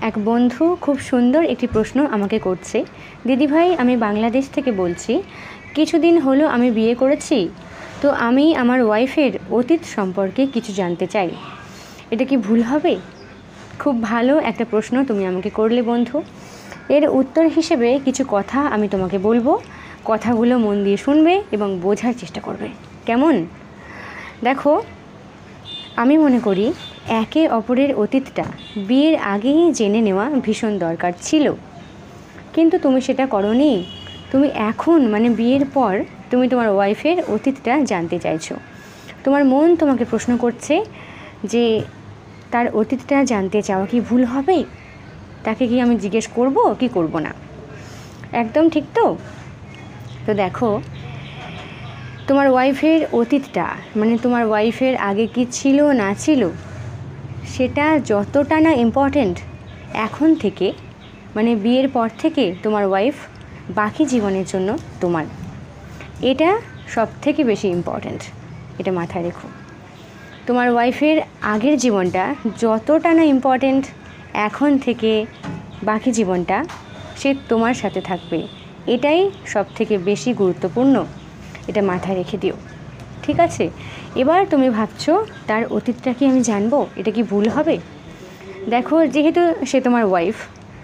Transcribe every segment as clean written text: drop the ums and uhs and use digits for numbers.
এক বন্ধু খুব সুন্দর একটি প্রশ্ন আমাকে করছে। দিদিভাই, আমি বাংলাদেশ থেকে বলছি। কিছুদিন হলো আমি বিয়ে করেছি, তো আমি আমার ওয়াইফের অতীত সম্পর্কে কিছু জানতে চাই। এটা কি ভুল হবে? খুব ভালো একটা প্রশ্ন তুমি আমাকে করলে বন্ধু। এর উত্তর হিসেবে কিছু কথা আমি তোমাকে বলবো। কথাগুলো মন দিয়ে শুনবে এবং বোঝার চেষ্টা করবে, কেমন? দেখো, আমি মনে করি একে অপরের অতীতটা বিয়ের আগেই জেনে নেওয়া ভীষণ দরকার ছিল, কিন্তু তুমি সেটা করোনি। তুমি এখন বিয়ের পর তুমি তোমার ওয়াইফের অতীতটা জানতে চাইছো। তোমার মন তোমাকে প্রশ্ন করছে যে তার অতীতটা জানতে চাওয়া কি ভুল হবে? তাকে কি আমি জিজ্ঞেস করব কি করব না? একদম ঠিক তো। তো দেখো, তোমার ওয়াইফের অতীতটা তোমার ওয়াইফের আগে কি ছিল না ছিল, সেটা যতটা না ইম্পর্ট্যান্ট এখন থেকে, বিয়ের পর থেকে তোমার ওয়াইফ বাকি জীবনের জন্য তোমার, এটা সব থেকে বেশি ইম্পর্ট্যান্ট। এটা মাথায় রেখো। তোমার ওয়াইফের আগের জীবনটা যতটা না ইম্পর্ট্যান্ট, এখন থেকে বাকি জীবনটা সে তোমার সাথে থাকবে, এটাই সব থেকে বেশি গুরুত্বপূর্ণ। এটা মাথায় রেখে দিও, ঠিক আছে? এবার তুমি ভাবছো তার অতীতটা কি আমি জানবো, এটা কি ভুল হবে? দেখো, যেহেতু সে তোমার ওয়াইফ,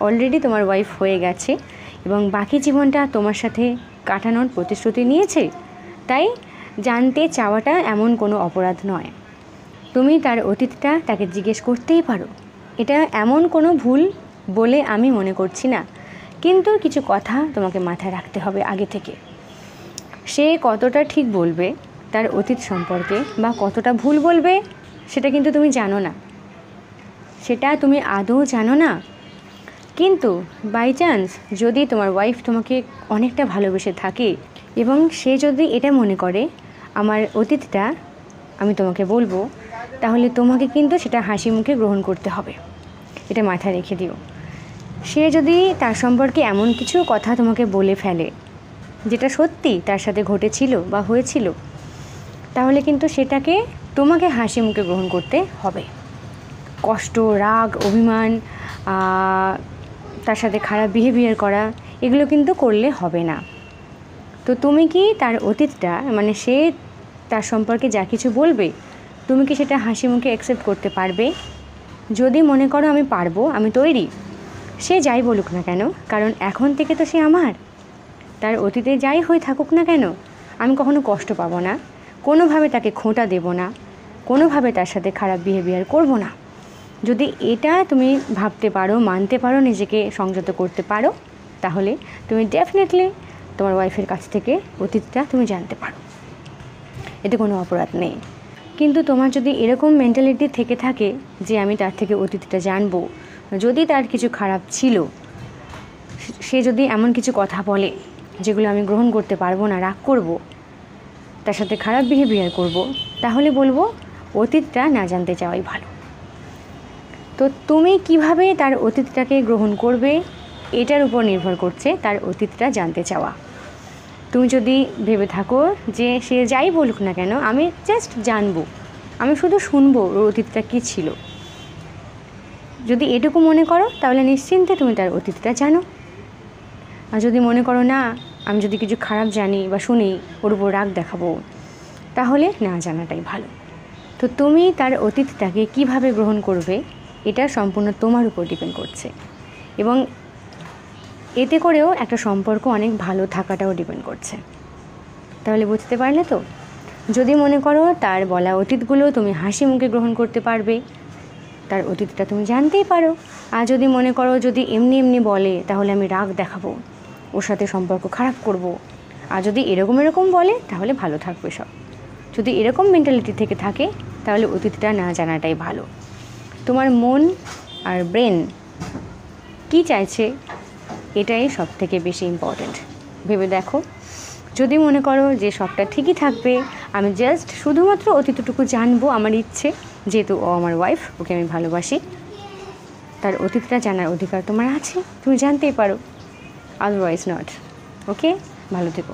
অলরেডি তোমার ওয়াইফ হয়ে গেছে এবং বাকি জীবনটা তোমার সাথে কাটানোর প্রতিশ্রুতি নিয়েছে, তাই জানতে চাওয়াটা এমন কোনো অপরাধ নয়। তুমি তার অতীতটা তাকে জিজ্ঞেস করতেই পারো, এটা এমন কোনো ভুল বলে আমি মনে করছি না। কিন্তু কিছু কথা তোমাকে মাথায় রাখতে হবে আগে থেকে। সে কতটা ঠিক বলবে তার অতীত সম্পর্কে বা কতটা ভুল বলবে, সেটা কিন্তু তুমি জানো না, সেটা তুমি আদৌ জানো না। কিন্তু বাই চান্স যদি তোমার ওয়াইফ তোমাকে অনেকটা ভালোবেসে থাকে এবং সে যদি এটা মনে করে আমার অতীতটা আমি তোমাকে বলবো, তাহলে তোমাকে কিন্তু সেটা হাসি মুখে গ্রহণ করতে হবে। এটা মাথায় রেখে দিও। সে যদি তার সম্পর্কে এমন কিছু কথা তোমাকে বলে ফেলে যেটা সত্যি তার সাথে ঘটেছিল বা হয়েছিল, তাহলে কিন্তু সেটাকে তোমাকে হাসি মুখে গ্রহণ করতে হবে। কষ্ট, রাগ, অভিমান, তার সাথে খারাপ বিহেভিয়ার করা, এগুলো কিন্তু করলে হবে না। তো তুমি কি তার অতীতটা সে তার সম্পর্কে যা কিছু বলবে, তুমি কি সেটা হাসি মুখে অ্যাকসেপ্ট করতে পারবে? যদি মনে করো আমি পারবো, আমি তৈরি, সে যাই বলুক না কেন, কারণ এখন থেকে তো সে আমার। তার অতীতে যাই হয়ে থাকুক না কেন, আমি কখনো কষ্ট পাবো না, কোনোভাবে তাকে খোঁটা দেব না, কোনোভাবে তার সাথে খারাপ বিহেভিয়ার করব না। যদি এটা তুমি ভাবতে পারো, মানতে পারো, নিজেকে সংযত করতে পারো, তাহলে তুমি ডেফিনেটলি তোমার ওয়াইফের কাছ থেকে অতীতটা তুমি জানতে পারো। এতে কোনো অপরাধ নেই। কিন্তু তোমার যদি এরকম মেন্টালিটি থেকে থাকে যে আমি তার থেকে অতীতটা জানবো, যদি তার কিছু খারাপ ছিল, সে যদি এমন কিছু কথা বলে যেগুলো আমি গ্রহণ করতে পারবো না, রাগ করব, তার সাথে খারাপ বিহেভিয়ার করব, তাহলে বলবো অতীতটা না জানতে চাওয়াই ভালো। তো তুমি কিভাবে তার অতীতটাকে গ্রহণ করবে, এটার উপর নির্ভর করছে তার অতীতটা জানতে চাওয়া। তুমি যদি ভেবে থাকো যে সে যাই বলুক না কেন, আমি জাস্ট জানবো, আমি শুধু শুনবো ওর অতীতটা কী ছিল, যদি এটুকু মনে করো, তাহলে নিশ্চিন্তে তুমি তার অতীতটা জানো। আর যদি মনে করো না, আমি যদি কিছু খারাপ জানি বা শুনি ওর উপর রাগ দেখাবো, তাহলে না জানাটাই ভালো। তো তুমি তার অতীতটাকে কিভাবে গ্রহণ করবে, এটা সম্পূর্ণ তোমার উপর ডিপেন্ড করছে, এবং এতে করেও একটা সম্পর্ক অনেক ভালো থাকাটাও ডিপেন্ড করছে। তাহলে বুঝতে পারলে তো? যদি মনে করো তার বলা অতীতগুলো তুমি হাসি মুখে গ্রহণ করতে পারবে, তার অতীতটা তুমি জানতেই পারো। আর যদি মনে করো যদি এমনি এমনি বলে, তাহলে আমি রাগ দেখাবো, ওর সাথে সম্পর্ক খারাপ করব, আর যদি এরকম বলে, তাহলে ভালো থাকবে সব। যদি এরকম মেন্টালিটি থেকে থাকে, তাহলে অতীতটা না জানাটাই ভালো। তোমার মন আর ব্রেন কি চাইছে, এটাই সব থেকে বেশি ইম্পর্ট্যান্ট। ভেবে দেখো, যদি মনে করো যে সবটা ঠিকই থাকবে, আমি জাস্ট শুধুমাত্র অতীতটুকু জানবো, আমার ইচ্ছে, যেহেতু ও আমার ওয়াইফ, ওকে আমি ভালোবাসি, তার অতীতটা জানার অধিকার তোমার আছে, তুমি জানতেই পারো, আদারওয়াইজ নট। ওকে, ভালো থেকো।